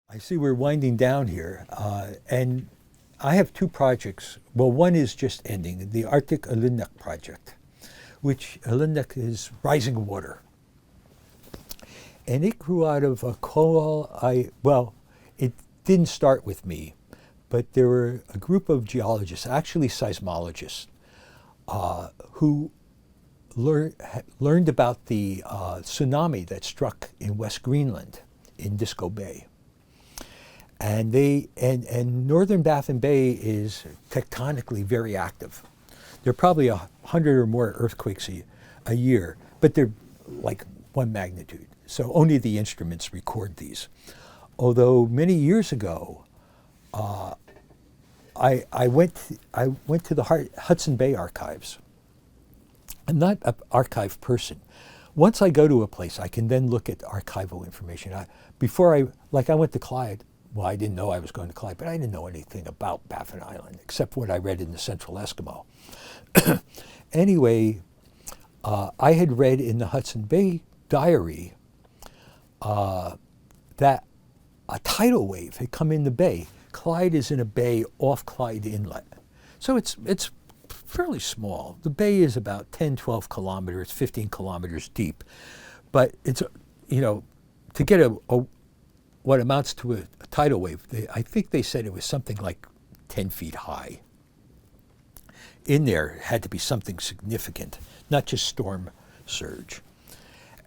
I see we're winding down here, and I have two projects. Well, one is just ending, the Arctic Ulinnaq project, which Ulinnaq is rising water. And it grew out of a call, well, it didn't start with me, but there were a group of geologists, actually seismologists, who learned about the tsunami that struck in West Greenland, in Disco Bay. And northern Baffin Bay is tectonically very active. There are probably 100 or more earthquakes a year, but they're like one magnitude. So only the instruments record these. Although many years ago, I went to the Hudson Bay archives. I'm not an archive person. Once I go to a place, I can then look at archival information. I went to Clyde. Well, I didn't know I was going to Clyde, but I didn't know anything about Baffin Island, except what I read in the Central Eskimo. Anyway, I had read in the Hudson Bay diary that a tidal wave had come in the bay. Clyde is in a bay off Clyde Inlet. So it's fairly small. The bay is about 10, 12 kilometers, 15 kilometers deep. But it's, to get what amounts to a tidal wave, I think they said it was something like 10 feet high. In there had to be something significant, not just storm surge.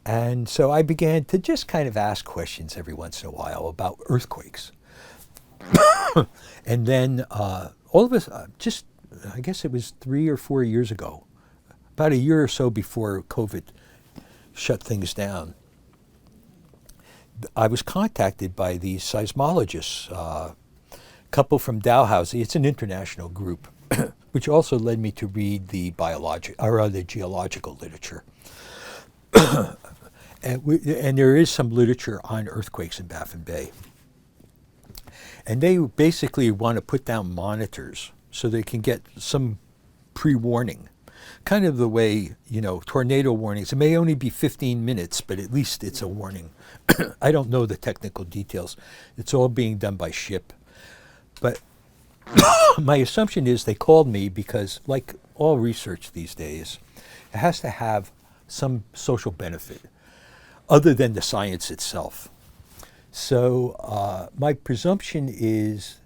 And so I began to just kind of ask questions every once in a while about earthquakes. And then all of us, I guess it was 3 or 4 years ago, about a year or so before COVID shut things down, I was contacted by these seismologists, a couple from Dalhousie. It's an international group, which also led me to read the geological literature. And there is some literature on earthquakes in Baffin Bay. And they basically want to put down monitors so they can get some pre-warning. Kind of the way, tornado warnings. It may only be 15 minutes, but at least it's a warning. I don't know the technical details. It's all being done by ship. But my assumption is they called me because, like all research these days, it has to have some social benefit other than the science itself. So my presumption is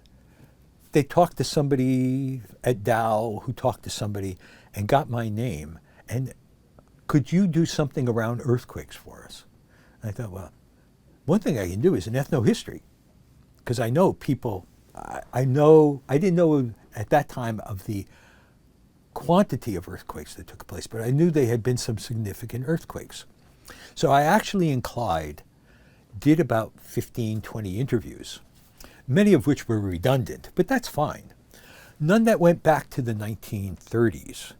they talked to somebody at Dow who talked to somebody and got my name. And could you do something around earthquakes for us? And I thought, well, one thing I can do is an ethnohistory, because I know people, I didn't know at that time of the quantity of earthquakes that took place, but I knew there had been some significant earthquakes. So I actually in Clyde did about 15, 20 interviews, many of which were redundant, but that's fine. None that went back to the 1930s,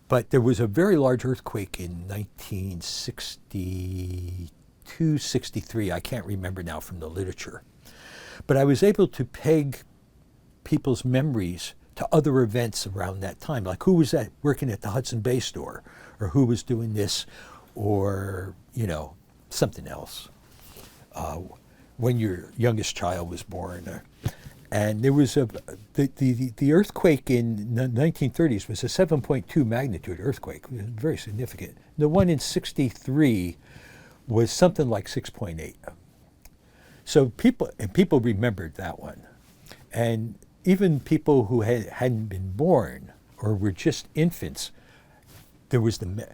but there was a very large earthquake in 1962, 63, I can't remember now from the literature. But I was able to peg people's memories to other events around that time, like who was working at the Hudson Bay store, or who was doing this, or, something else. When your youngest child was born. And there was the earthquake in the 1930s was a 7.2 magnitude earthquake. It was very significant. The one in 63 was something like 6.8. So people remembered that one. And even people who hadn't been born or were just infants, there was the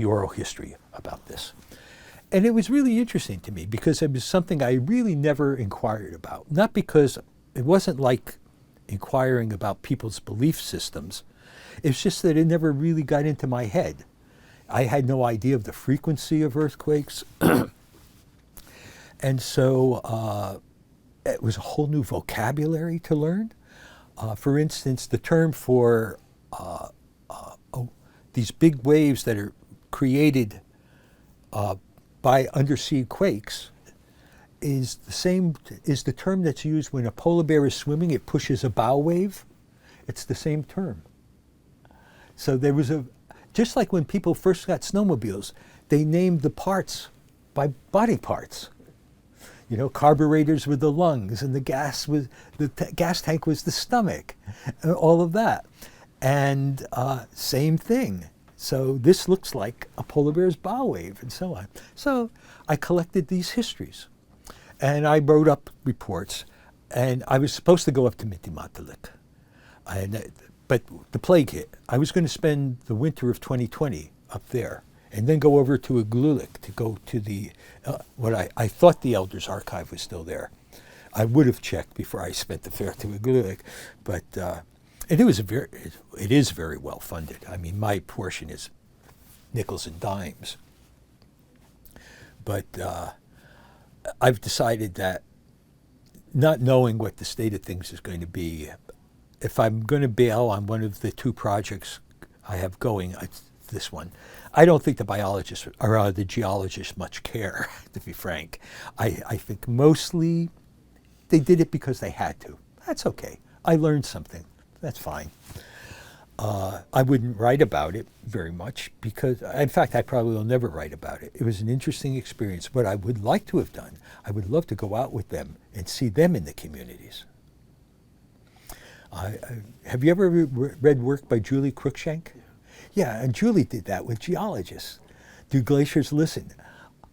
oral history about this. And it was really interesting to me because it was something I really never inquired about. Not because it wasn't like inquiring about people's belief systems. It's just that it never really got into my head. I had no idea of the frequency of earthquakes. And so it was a whole new vocabulary to learn. For instance, the term for these big waves that are created by undersea quakes is the term that's used when a polar bear is swimming. It pushes a bow wave. It's the same term. So there was just like when people first got snowmobiles, they named the parts by body parts. You know, carburetors were the lungs, and the gas tank was the stomach, and all of that. And same thing. So this looks like a polar bear's bow wave, and so on. So I collected these histories, and I wrote up reports, and I was supposed to go up to Mitimatalik, but the plague hit. I was going to spend the winter of 2020 up there, and then go over to Ulinnaq to go to the, I thought the Elders Archive was still there. I would have checked before I spent the fare to Ulinnaq, but and it is very well funded. I mean, my portion is nickels and dimes. But I've decided that, not knowing what the state of things is going to be, if I'm going to bail on one of the two projects I have going, this one, I don't think the biologists or the geologists much care, to be frank. I think mostly they did it because they had to. That's okay. I learned something. That's fine. I wouldn't write about it very much because, in fact, I probably will never write about it. It was an interesting experience. What I would like to have done, I would love to go out with them and see them in the communities. Have you ever read work by Julie Cruikshank? Yeah, and Julie did that with geologists. Do Glaciers Listen?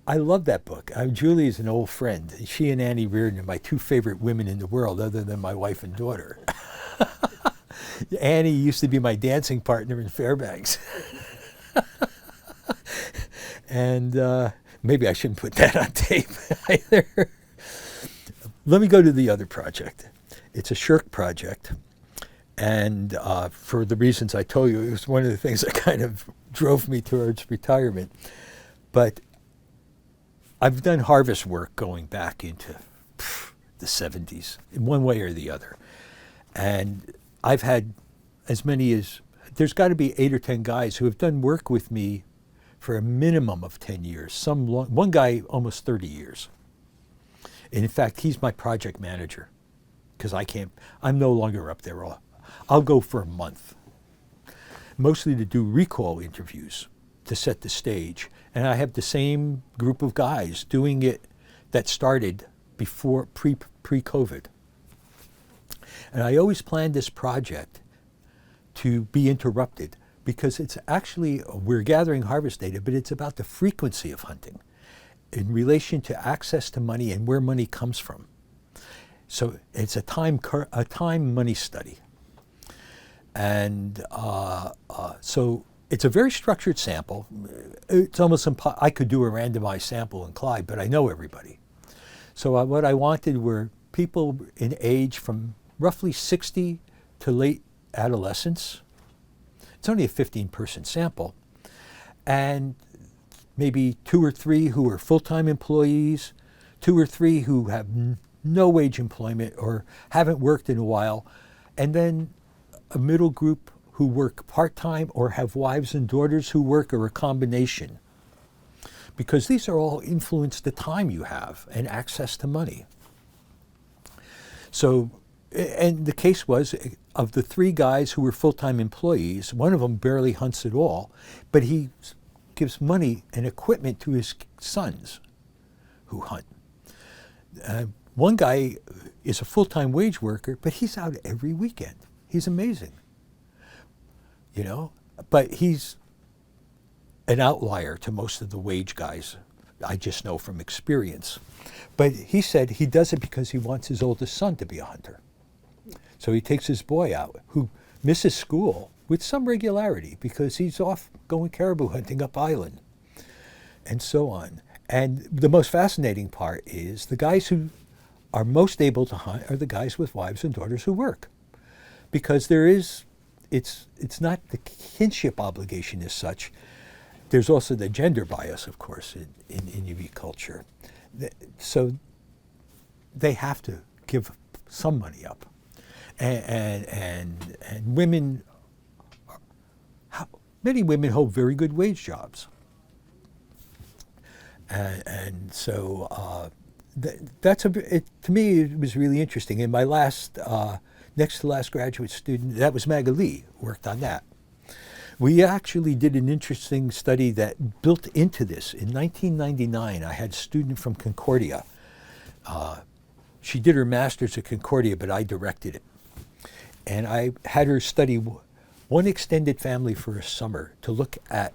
I love that book. Julie is an old friend. She and Annie Reardon are my two favorite women in the world, other than my wife and daughter. Annie used to be my dancing partner in Fairbanks. And maybe I shouldn't put that on tape either. Let me go to the other project. It's a shirk project. And for the reasons I told you, it was one of the things that kind of drove me towards retirement. But I've done harvest work going back into the 70s, in one way or the other. And I've had as many as, there's got to be 8 or 10 guys who have done work with me for a minimum of 10 years. One guy, almost 30 years. And in fact, he's my project manager because I'm no longer up there. I'll go for a month, mostly to do recall interviews to set the stage. And I have the same group of guys doing it that started before pre-COVID. And I always planned this project to be interrupted because it's actually, we're gathering harvest data, but it's about the frequency of hunting in relation to access to money and where money comes from. So it's a time money study. And so it's a very structured sample. It's almost I could do a randomized sample in Clyde, but I know everybody. So what I wanted were people in age from roughly 60 to late adolescence. It's only a 15-person sample. And maybe 2 or 3 who are full-time employees, 2 or 3 who have no wage employment or haven't worked in a while, and then a middle group who work part-time or have wives and daughters who work, or a combination. Because these are all influence the time you have and access to money. So, and the case was, of the 3 guys who were full-time employees, one of them barely hunts at all, but he gives money and equipment to his sons who hunt. One guy is a full-time wage worker, but he's out every weekend. He's amazing, you know, but he's an outlier to most of the wage guys. I just know from experience. But he said he does it because he wants his oldest son to be a hunter. So he takes his boy out, who misses school with some regularity because he's off going caribou hunting up island, and so on. And the most fascinating part is the guys who are most able to hunt are the guys with wives and daughters who work. Because it's not the kinship obligation as such. There's also the gender bias, of course, in Inuit culture. So they have to give some money up. And women many women hold very good wage jobs. And so to me, it was really interesting. And my next to last graduate student, that was McGill, worked on that. We actually did an interesting study that built into this. In 1999, I had a student from Concordia. She did her master's at Concordia, but I directed it. And I had her study one extended family for a summer to look at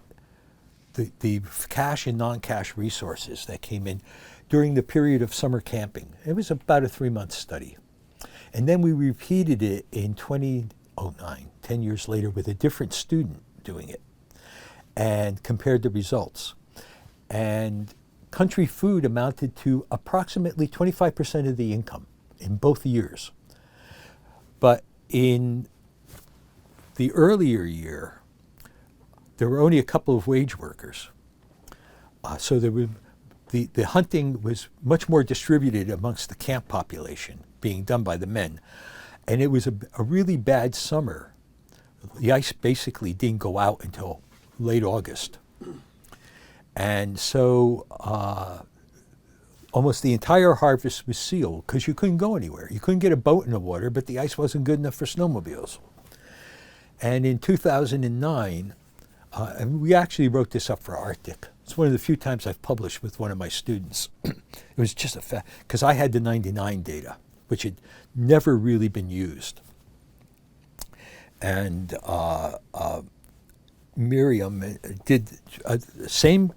the cash and non-cash resources that came in during the period of summer camping. It was about a 3-month study. And then we repeated it in 2009, 10 years later, with a different student doing it, and compared the results. And country food amounted to approximately 25% of the income in both years. But in the earlier year, there were only a couple of wage workers. So the hunting was much more distributed amongst the camp population, being done by the men. And it was a really bad summer. The ice basically didn't go out until late August. And so almost the entire harvest was sealed because you couldn't go anywhere. You couldn't get a boat in the water, but the ice wasn't good enough for snowmobiles. And in 2009, and we actually wrote this up for Arctic. It's one of the few times I've published with one of my students. It was just a fact, because I had the 99 data, which had never really been used. And Miriam did same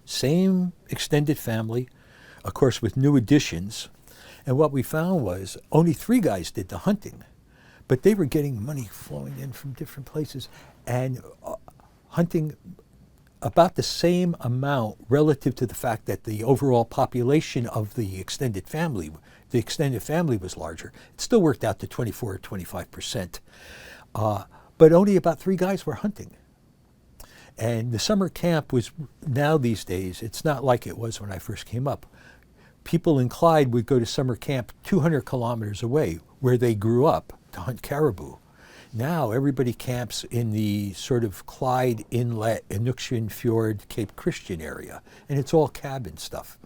extended family, of course, with new additions. And what we found was only 3 guys did the hunting, but they were getting money flowing in from different places and hunting about the same amount relative to the fact that the overall population of the extended family was larger. It still worked out to 24 or 25%. But only about 3 guys were hunting. And the summer camp was, now these days, it's not like it was when I first came up. People in Clyde would go to summer camp 200 kilometers away where they grew up to hunt caribou. Now everybody camps in the sort of Clyde Inlet, Inuktitut Fjord, Cape Christian area, and it's all cabin stuff.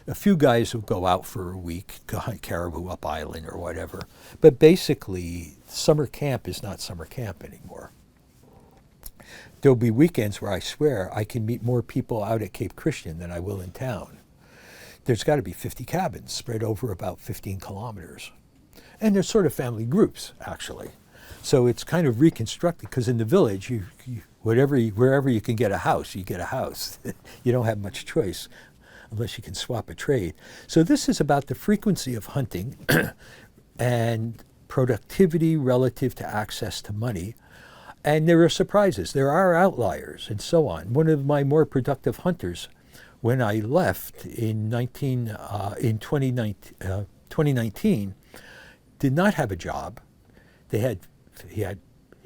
A few guys will go out for a week to hunt caribou up island or whatever, but basically summer camp is not summer camp anymore. There'll be weekends where I swear I can meet more people out at Cape Christian than I will in town. There's got to be 50 cabins spread over about 15 kilometers. And they're sort of family groups, actually. So it's kind of reconstructed, because in the village, wherever you can get a house, you get a house. You don't have much choice unless you can swap a trade. So this is about the frequency of hunting and productivity relative to access to money. And there are surprises. There are outliers and so on. One of my more productive hunters, when I left in 2019, did not have a job. He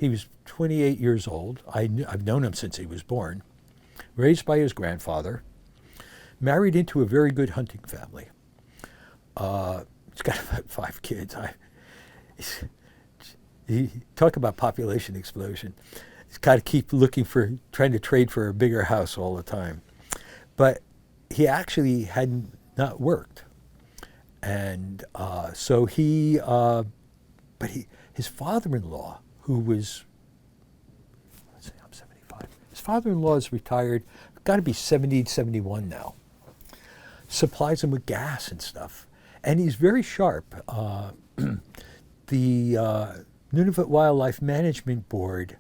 was 28 years old. I've known him since he was born. Raised by his grandfather. Married into a very good hunting family. He's got about 5 kids. Talk about population explosion. He's got to keep trying to trade for a bigger house all the time. But he actually had not worked. And so his father-in-law, who was, let's say I'm 75, his father-in-law is retired, got to be 70, 71 now, supplies him with gas and stuff. And he's very sharp. The Nunavut Wildlife Management Board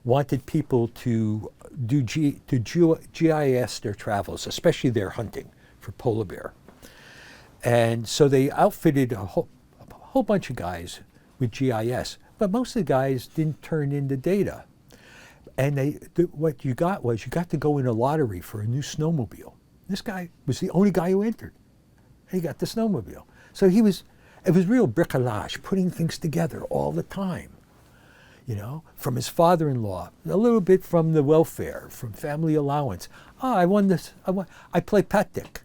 wanted people to do GIS their travels, especially their hunting for polar bear. And so they outfitted a whole bunch of guys with GIS, but most of the guys didn't turn in the data. And what you got to go in a lottery for a new snowmobile. This guy was the only guy who entered. He got the snowmobile. So it was real bricolage, putting things together all the time. You know, from his father-in-law, a little bit from the welfare, from family allowance. Oh, I won this. I play Pat-Dick,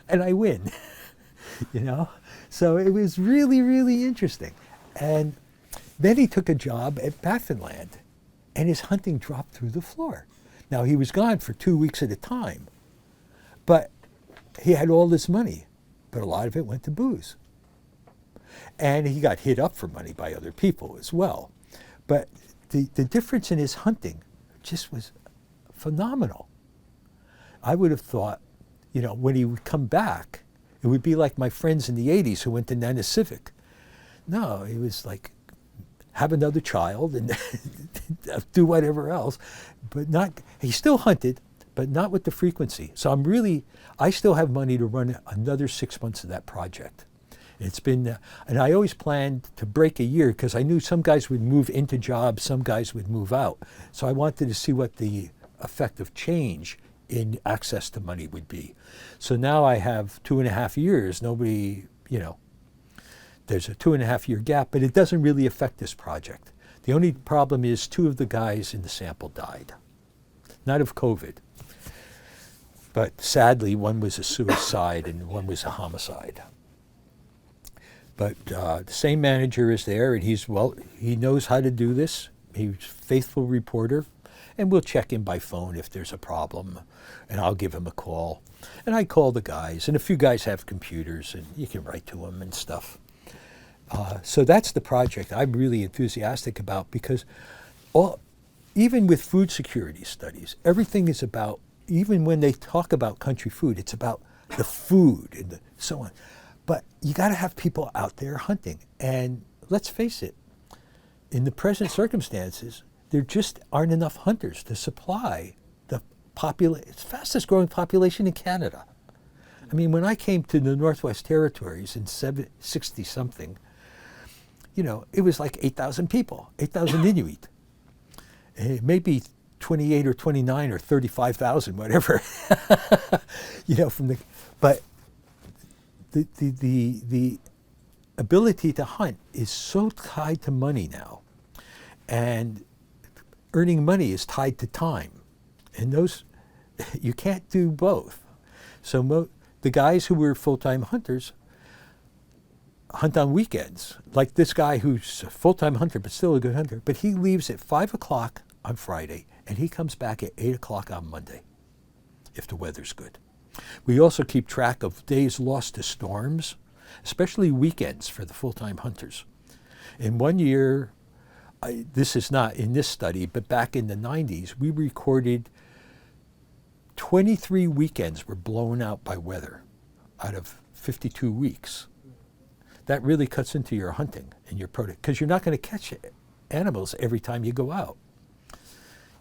and I win. You know, so it was really, really interesting. And then he took a job at Baffinland, and his hunting dropped through the floor. Now, he was gone for 2 weeks at a time, but he had all this money, but a lot of it went to booze. And he got hit up for money by other people as well. But the difference in his hunting just was phenomenal. I would have thought, you know, when he would come back, it would be like my friends in the 80s who went to Nana Civic. No, he was like, have another child and do whatever else. But not, he still hunted, but not with the frequency. So I still have money to run another 6 months of that project. It's been, and I always planned to break a year because I knew some guys would move into jobs, some guys would move out. So I wanted to see what the effect of change in access to money would be. So now I have 2.5 years. Nobody, you know, there's a 2.5 year gap, but it doesn't really affect this project. The only problem is 2 of the guys in the sample died, not of COVID. But sadly, one was a suicide and one was a homicide. But the same manager is there, and he knows how to do this. He's a faithful reporter, and we'll check in by phone if there's a problem, and I'll give him a call. And I call the guys, and a few guys have computers, and you can write to them and stuff. So that's the project I'm really enthusiastic about, because even with food security studies, everything is about, even when they talk about country food, it's about the food and so on. But you got to have people out there hunting. And let's face it, in the present circumstances, there just aren't enough hunters to supply the fastest growing population in Canada. I mean, when I came to the Northwest Territories in 60 something, you know, it was like 8,000 people, 8,000 Inuit. Maybe 28 or 29 or 35,000, whatever. You know, but the ability to hunt is so tied to money now, and earning money is tied to time, and those, you can't do both. So the guys who were full-time hunters hunt on weekends, like this guy who's a full-time hunter but still a good hunter, but he leaves at 5 o'clock on Friday and he comes back at 8 o'clock on Monday if the weather's good. We also keep track of days lost to storms, especially weekends for the full-time hunters. In one year, this is not in this study, but back in the 90s, we recorded 23 weekends were blown out by weather out of 52 weeks. That really cuts into your hunting and your product, because you're not going to catch animals every time you go out.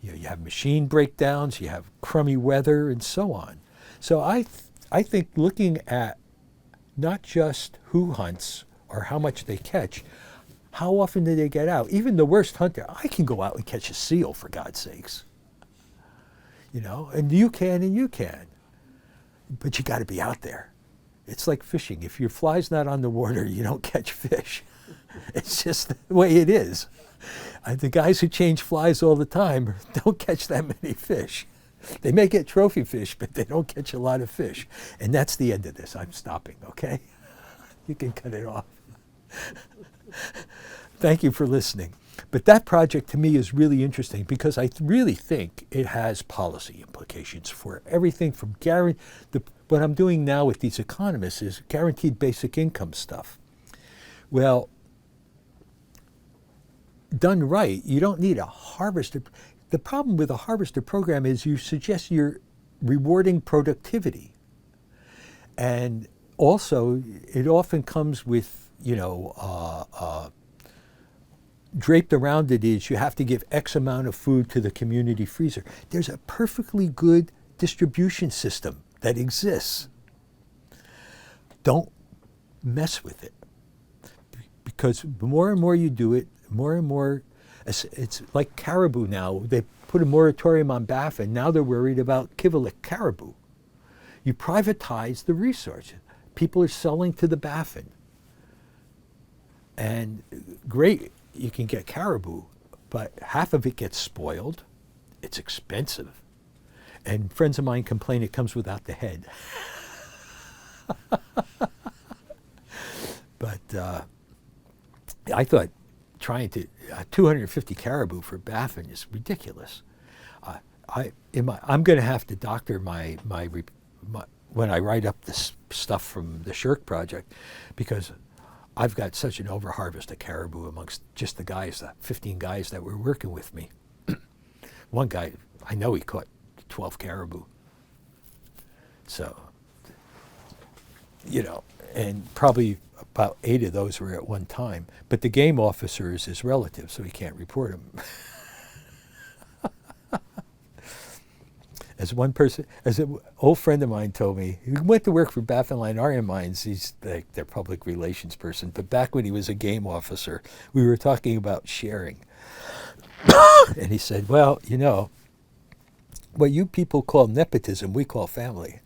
You know, you have machine breakdowns, you have crummy weather, and so on. So I think looking at not just who hunts or how much they catch, how often do they get out? Even the worst hunter, I can go out and catch a seal, for God's sakes. You know, and you can. But you got to be out there. It's like fishing. If your fly's not on the water, you don't catch fish. It's just the way it is. The guys who change flies all the time don't catch that many fish. They may get trophy fish, but they don't catch a lot of fish. And that's the end of this. I'm stopping, okay? You can cut it off. Thank you for listening. But that project to me is really interesting because I really think it has policy implications for everything from what I'm doing now with these economists is guaranteed basic income stuff. Well, done right, you don't need a harvester. The problem with a harvester program is you suggest you're rewarding productivity. And also, it often comes with, you know, draped around it is you have to give X amount of food to the community freezer. There's a perfectly good distribution system that exists. Don't mess with it. Because the more and more you do it, more and more, it's like caribou now. They put a moratorium on baffin. Now they're worried about kivallic caribou. You privatize the resource. People are selling to the baffin. And great, you can get caribou, but half of it gets spoiled. It's expensive. And friends of mine complain it comes without the head. But I thought trying to 250 caribou for Baffin is ridiculous. I'm going to have to doctor my when I write up this stuff from the Shirk project, because I've got such an overharvest of caribou amongst just the guys, the 15 guys that were working with me. One guy, I know he caught 12 caribou. So, you know, and probably about 8 of those were at one time. But the game officer is his relative, so he can't report them. As one person, as an old friend of mine told me, he went to work for Baffin Line Iron Mines. He's like their public relations person. But back when he was a game officer, we were talking about sharing. And he said, well, you know, what you people call nepotism, we call family.